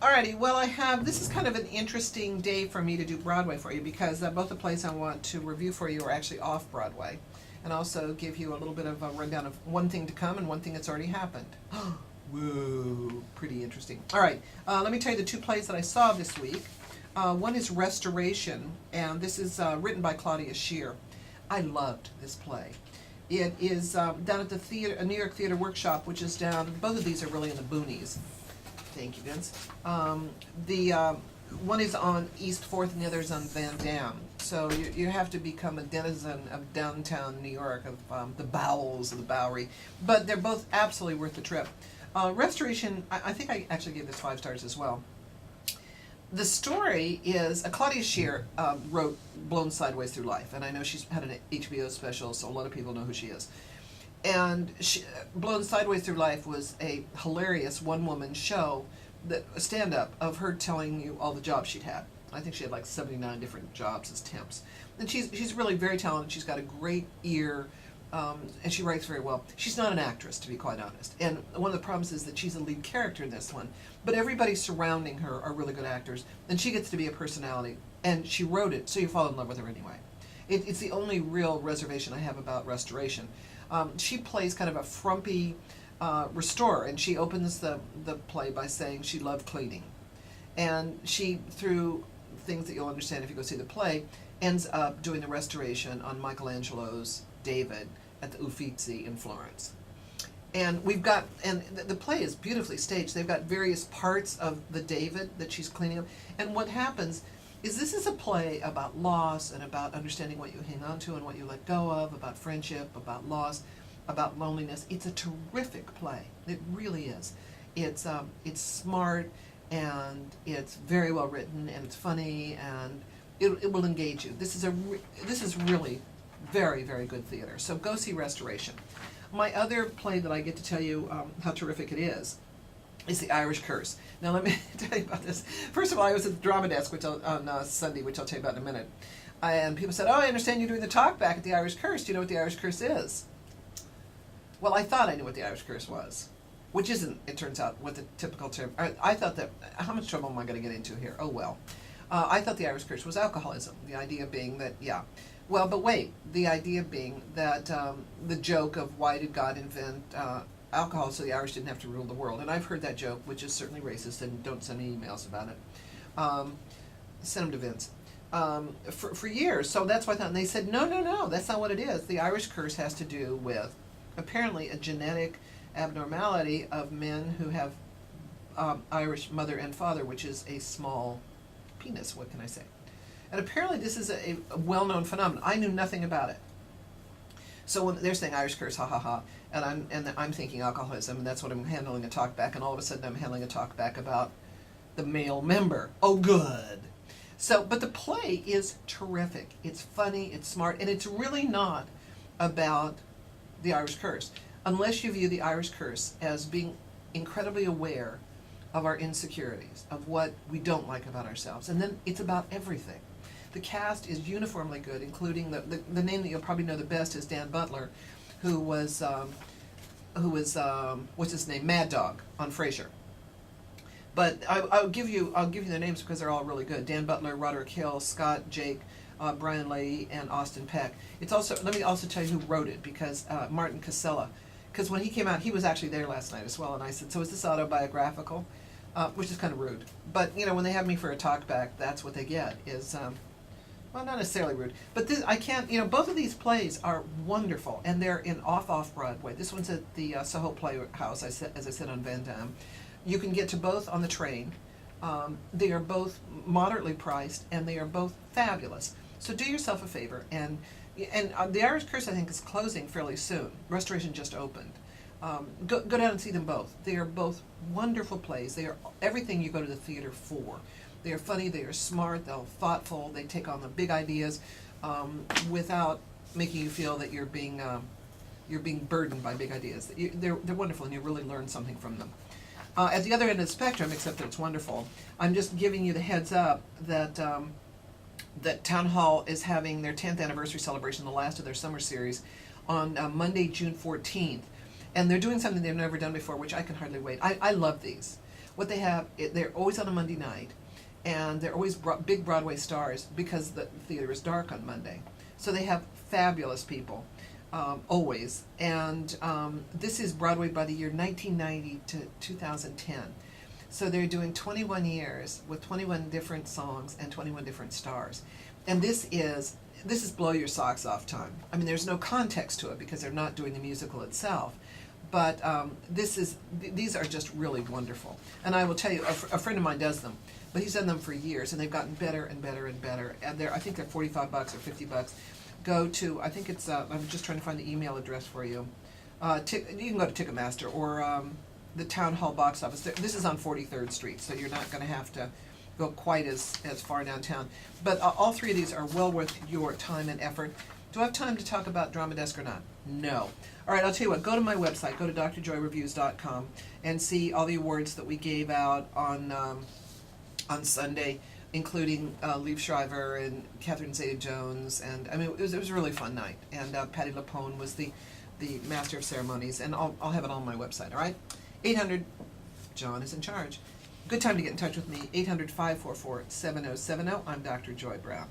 Alrighty, well this is kind of an interesting day for me to do Broadway for you because both the plays I want to review for you are actually off Broadway. And also give you a little bit of a rundown of one thing to come and one thing that's already happened. Whoa, pretty interesting. Alright, let me tell you the two plays that I saw this week. One is Restoration, and this is written by Claudia Scheer. I loved this play. It is down at the theater, New York Theater Workshop, which is down, both of these are really in the boonies. Thank you, Vince. The one is on East 4th and the other is on Van Dam. So you have to become a denizen of downtown New York, of the bowels of the Bowery. But they're both absolutely worth the trip. Restoration, I think I actually gave this 5 stars as well. The story is, Claudia Scheer wrote Blown Sideways Through Life, and I know she's had an HBO special, so a lot of people know who she is. And Blown Sideways Through Life was a hilarious one-woman show, stand-up, of her telling you all the jobs she'd had. I think she had like 79 different jobs as temps. And she's really very talented. She's got a great ear, and she writes very well. She's not an actress, to be quite honest. And one of the problems is that she's a lead character in this one. But everybody surrounding her are really good actors, and she gets to be a personality. And she wrote it, so you fall in love with her anyway. It's the only real reservation I have about Restoration. She plays kind of a frumpy restorer, and she opens the play by saying she loved cleaning. And she, through things that you'll understand if you go see the play, ends up doing the restoration on Michelangelo's David at the Uffizi in Florence. And the play is beautifully staged. They've got various parts of the David that she's cleaning up. And what happens is this is a play about loss and about understanding what you hang on to and what you let go of, about friendship, about loss, about loneliness. It's a terrific play. It really is. It's smart, and it's very well written, and it's funny, and it will engage you. This is really very, very good theater. So go see Restoration. My other play that I get to tell you how terrific it is The Irish Curse. Now let me tell you about this. First of all, I was at the Drama Desk on Sunday, which I'll tell you about in a minute. And people said, "Oh, I understand you're doing the talk back at The Irish Curse. Do you know what The Irish Curse is?" Well, I thought I knew what The Irish Curse was, which isn't, it turns out, what the typical term. I thought that, how much trouble am I going to get into here? Oh well. I thought The Irish Curse was alcoholism. The idea being that, yeah. Well, but wait, the idea being that the joke of why did God invent alcohol so the Irish didn't have to rule the world. And I've heard that joke, which is certainly racist, and don't send me emails about it. Send them to Vince. For years, so that's what I thought. And they said, no, that's not what it is. The Irish Curse has to do with, apparently, a genetic abnormality of men who have Irish mother and father, which is a small penis, what can I say? And apparently this is a well-known phenomenon. I knew nothing about it. So when they're saying Irish Curse, ha ha ha, and I'm thinking alcoholism, and that's what I'm handling a talk back, and all of a sudden I'm handling a talk back about the male member. Oh, good. So, but the play is terrific. It's funny, it's smart, and it's really not about the Irish Curse, unless you view the Irish Curse as being incredibly aware of our insecurities, of what we don't like about ourselves, and then it's about everything. The cast is uniformly good, including the name that you'll probably know the best is Dan Butler, who was what's his name, Mad Dog on Frasier. But I'll give you their names because they're all really good. Dan Butler, Roderick Hill, Scott, Jake, Brian Leahy, and Austin Peck. It's also, let me also tell you who wrote it, because Martin Casella, because when he came out, he was actually there last night as well, and I said, so is this autobiographical? Which is kind of rude. But, you know, when they have me for a talk back, that's what they get, is, well, not necessarily rude. But this, I can't, you know, both of these plays are wonderful, and they're in off Broadway. This one's at the Soho Playhouse, as I said, on Van Dam. You can get to both on the train. They are both moderately priced, and they are both fabulous. So do yourself a favor, and The Irish Curse, I think, is closing fairly soon. Restoration just opened. Go down and see them both. They are both wonderful plays. They are everything you go to the theater for. They are funny, they are smart, they're thoughtful, they take on the big ideas without making you feel that you're being burdened by big ideas. They're wonderful, and you really learn something from them. At the other end of the spectrum, except that it's wonderful, I'm just giving you the heads up that that Town Hall is having their 10th anniversary celebration, the last of their summer series, on Monday, June 14th. And they're doing something they've never done before, which I can hardly wait. I love these. what they have, they're always on a Monday night, and they're always big Broadway stars because the theater is dark on Monday. So they have fabulous people, always. And this is Broadway by the year 1990 to 2010. So they're doing 21 years with 21 different songs and 21 different stars. And this is blow your socks off time. I mean, there's no context to it because they're not doing the musical itself. But these are just really wonderful. And I will tell you, a friend of mine does them, but he's done them for years, and they've gotten better and better and better. And I think they're $45 or $50. Go to, I think it's, I'm just trying to find the email address for you. You can go to Ticketmaster or the Town Hall box office. This is on 43rd Street, so you're not going to have to go quite as far downtown. But all three of these are well worth your time and effort. Do I have time to talk about Drama Desk or not? No. All right, I'll tell you what, go to my website, go to drjoyreviews.com, and see all the awards that we gave out on Sunday, including Liev Schreiber and Catherine Zeta-Jones, and I mean, it was a really fun night. And Patty Lapone was the master of ceremonies, and I'll have it on my website, all right? 800, John is in charge. Good time to get in touch with me, 800-544-7070. I'm Dr. Joy Browne.